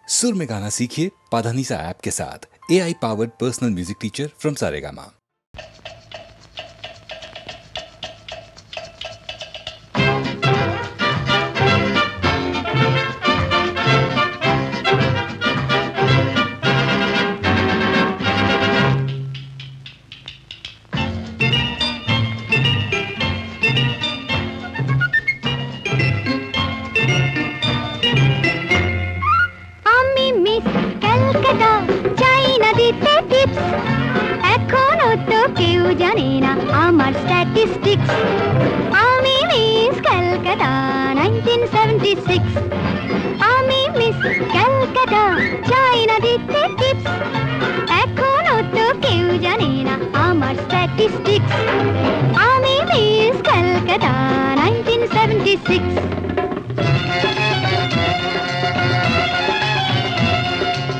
सुर में गाना सीखिए पाधानीसा ऐप के साथ। AI powered personal music teacher from Saregama. জানি না আমার স্ট্যাটিস্টিক্স আমি মিস কলকাতা 1976 আমি মিস কলকাতা চাই না দিতে টিপস এখনো তো কেউ জানে না আমার স্ট্যাটিস্টিক্স আমি মিস কলকাতা 1976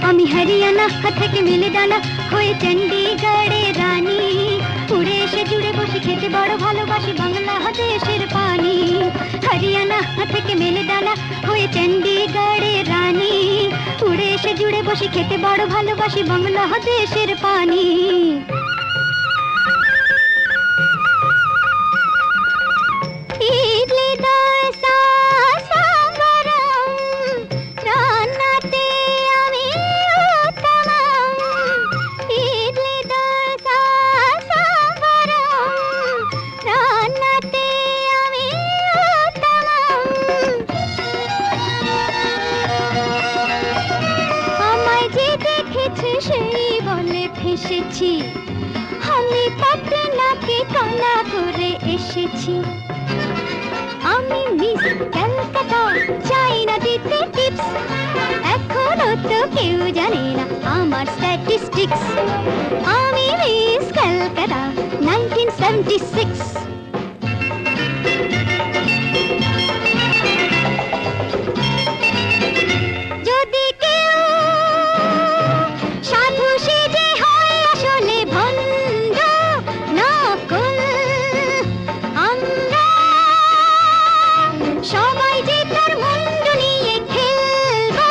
আমি হরিয়ানা থেকে মিলে ডানা হয়ে চণ্ডীগড়ের রানী উড়ে এসে জুড়ে বসে খেতে বড় ভালোবাসি বাংলাদেশের পানি হরিয়ানা থেকে মেলে ডানা হয়ে চণ্ডীগড়ের রানী উড়ে এসে জুড়ে বসে খেতে বড় ভালোবাসি বাংলাদেশের পানি ইডলি দোসা সাম্বারম রান্নাতে আমি উত্তম ইডলি দোসা সাম্বারম রান্নাতে আমি উত্তম আমায় যে দেখেছে সেই বলে ফেসেছি আমি পাটনাকে কালা করে এসেছি আমি মিস কলকাতা চাই না দিতে টিপস এখনো তো কেউ জানে না আমার স্ট্যাটিস্টিক্স আমি মিস কলকাতা 1976 যদি কেউ সাধু সেজে হয় আসলে ভণ্ড নকল আমরা সবাই যে তার মুন্ডু নিয়ে খেলবো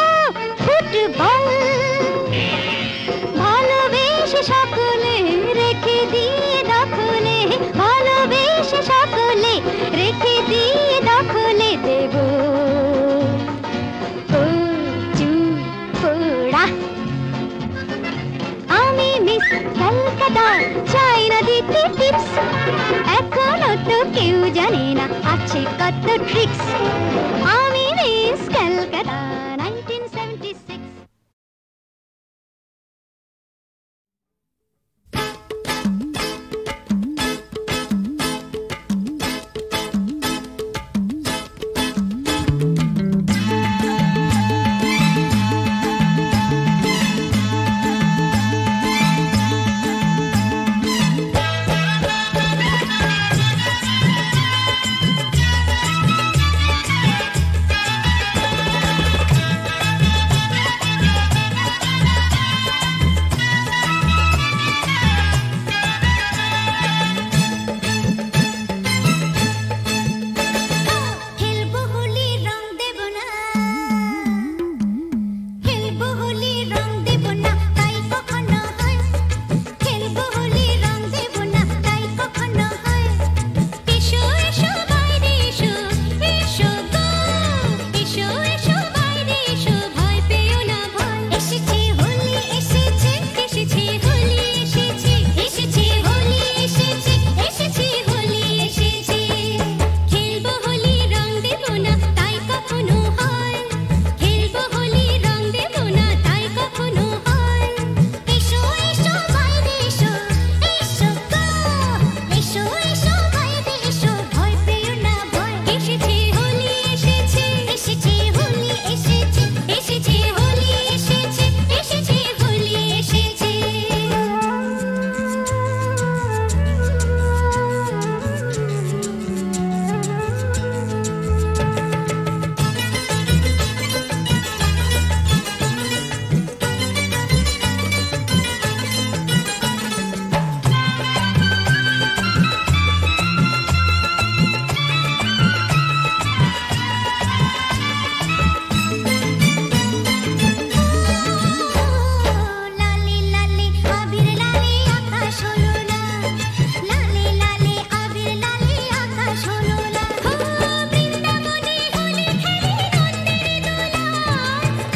ফুটবল ভালোবেসে সকলে রেখে দিয়ে দখলে ভালোবেসে সকলে রেখে দিয়ে দখলে দেব পোড়া আমি মিস কলকাতা চাই না দিতে টিপস এখনো তো কেউ জানে না আছে কত ট্রিক্স আমি মিস কলকাতা 1976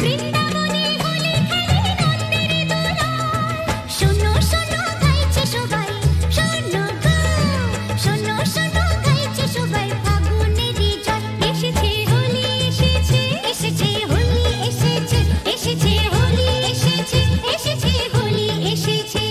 বৃন্দাবনে হোলি খেলে নন্দের দোলায়। শোনো শোনো গাইছে সবাই, শোনো গো, শোনো শোনো গাইছে সবাই, ফাগুনেরই জয়। এসেছে হোলি এসেছে, এসেছে হোলি এসেছে, এসেছে হোলি এসেছে, এসেছে হোলি এসেছে।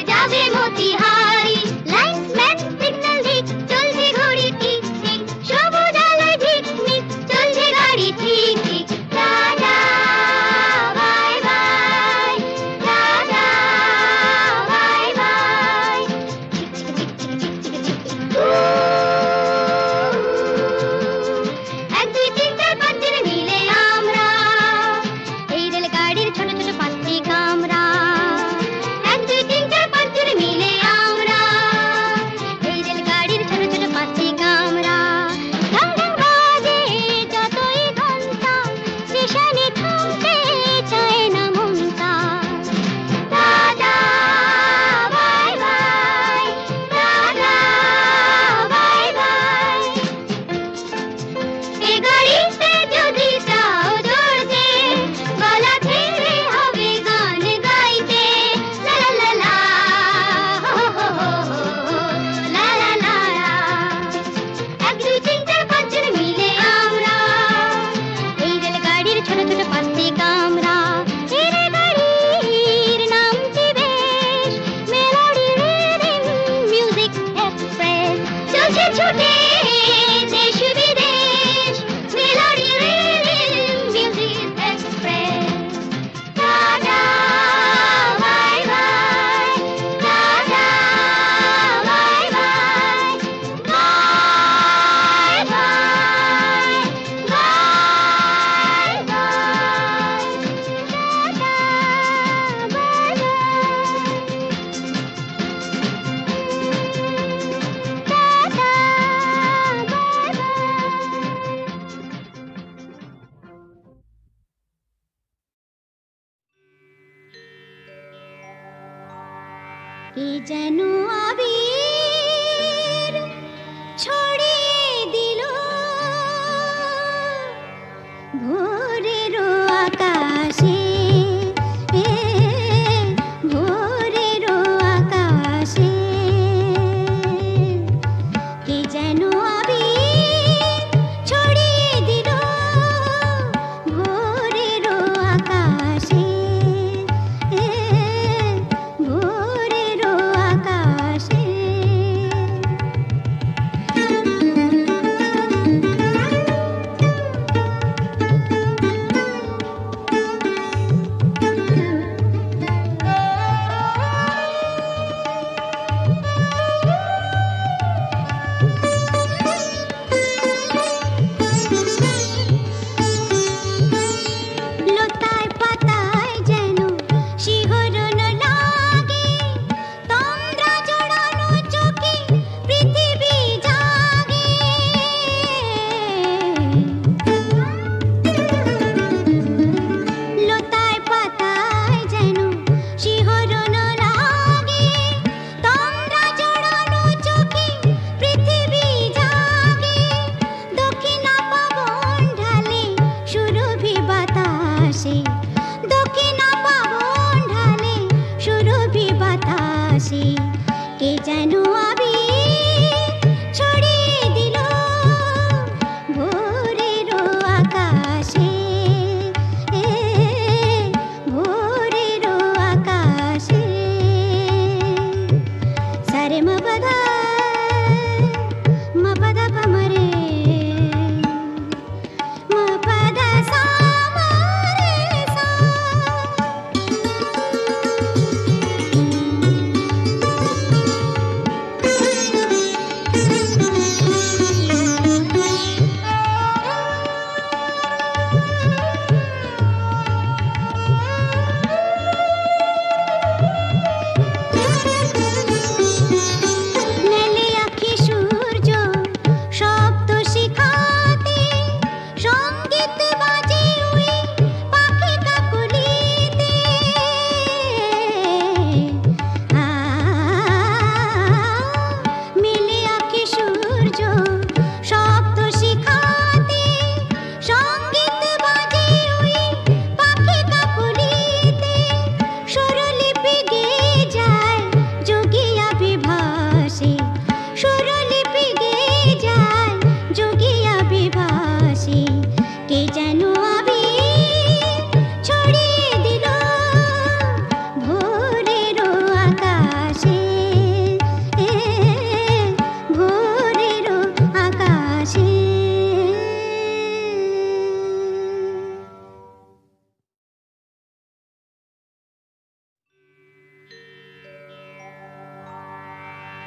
যাবে মতিহারি লাইটম্যান সিগন্যাল দিক চলছে ঘড়ি ঠিক ঠিক সবুজ আলোয় ঝিকমিক চলছে গাড়ি ঠিক ঠিক tata bye bye ta-ta bye by এক দুই তিন চার পাঁচ জনে মিলে আমরা এই রেলগাড়ির ছোট ছোট পাঁচটি কামরা এক দুই তিন চার পাঁচ জনে মিলে আমরা এই রেলগাড়ির ছোট ছোট পাঁচটি কামরা ঢং ঢং বাজে যতই ঘন্টা স্টেশনে থামতে চায় না মনটা ta-ta bye bye ta-ta bye bye এ গাড়িতে যদি চাও চড়তে গলা ছেড়ে হবে গান গাইতে লা লা লা হো হো হো লা লা লা এক দুই তিন চার পাঁচ জন মিলে আমরা এই রেলগাড়ির ছোট ছোট পাঁচটি কামরা এই রেলগাড়ির নামটি বেশ মেলোডি রিদিম মিউজিক এক্সপ্রেস চলছে ছুটে দেশ বিদেশ melody rhythm music express ta-ta bye bye ta-ta bye bye bye bye bye এ যেন আবির ছড়িয়ে দিল ভোরের আকাশে ভোরের আকাশে কে যেন আবির ছড়িয়ে দিল ভোরের আকাশে ভোরের আকাশে লতায় পাতায় যেন শিহরণ লাগে তন্দ্রা জড়ানো চোখে পৃথিবী জাগে লতায় পাতায় যেন শিহরণ লাগে তন্দ্রা জড়ানো চোখে পৃথিবী জাগে দক্ষিণা পবন ঢালে সুরভি বাতাসে দক্ষিণা পবন ঢালে সুরভি বাতাসে কে যেন আবির ছড়িয়ে দিল ভোরের আকাশে ভোরের আকাশে সারে মপদা মপদা পমরে মপদা সা মরে সা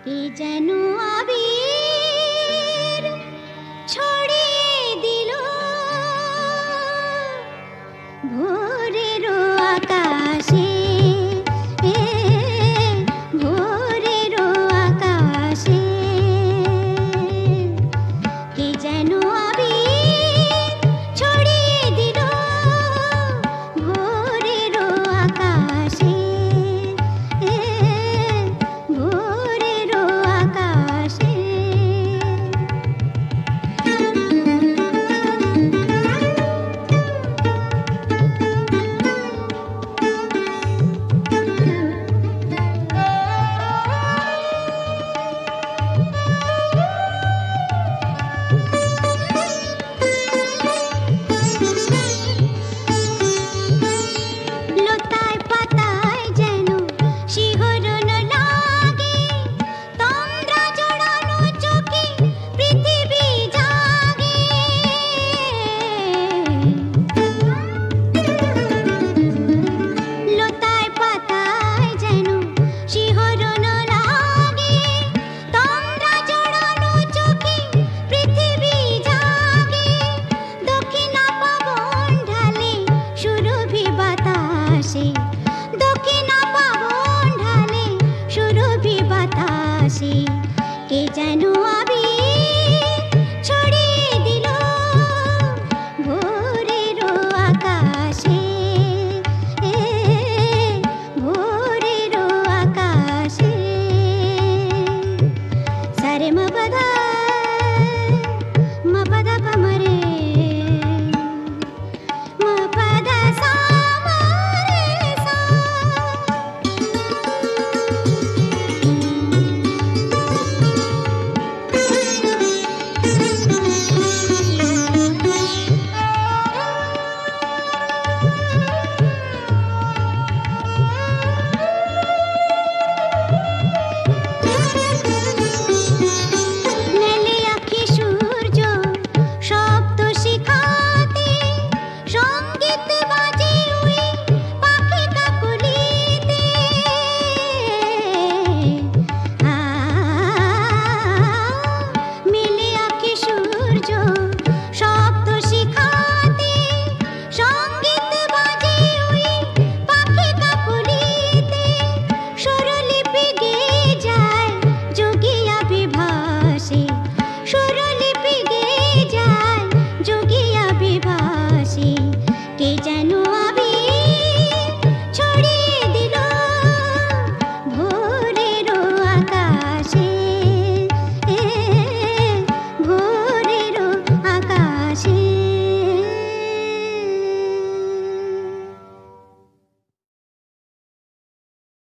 কে যেন আবির ছড়িয়ে দিল ভোরের আকাশে, ভোরের আকাশে কে যেন আবির ছড়িয়ে দিল ভোরের আকাশে, ভোরের আকাশে। লতায় পাতায় যেন শিহরণ লাগে, তন্দ্রা জড়ানো চোখে পৃথিবী জাগে। লতায় পাতায় যেন শিহরণ লাগে, তন্দ্রা জড়ানো চোখে পৃথিবী জাগে। দক্ষিণা পবন ঢালে সুরভি বাতাসে, দক্ষিণা পবন ঢালে সুরভি বাতাসে কে যেন আবির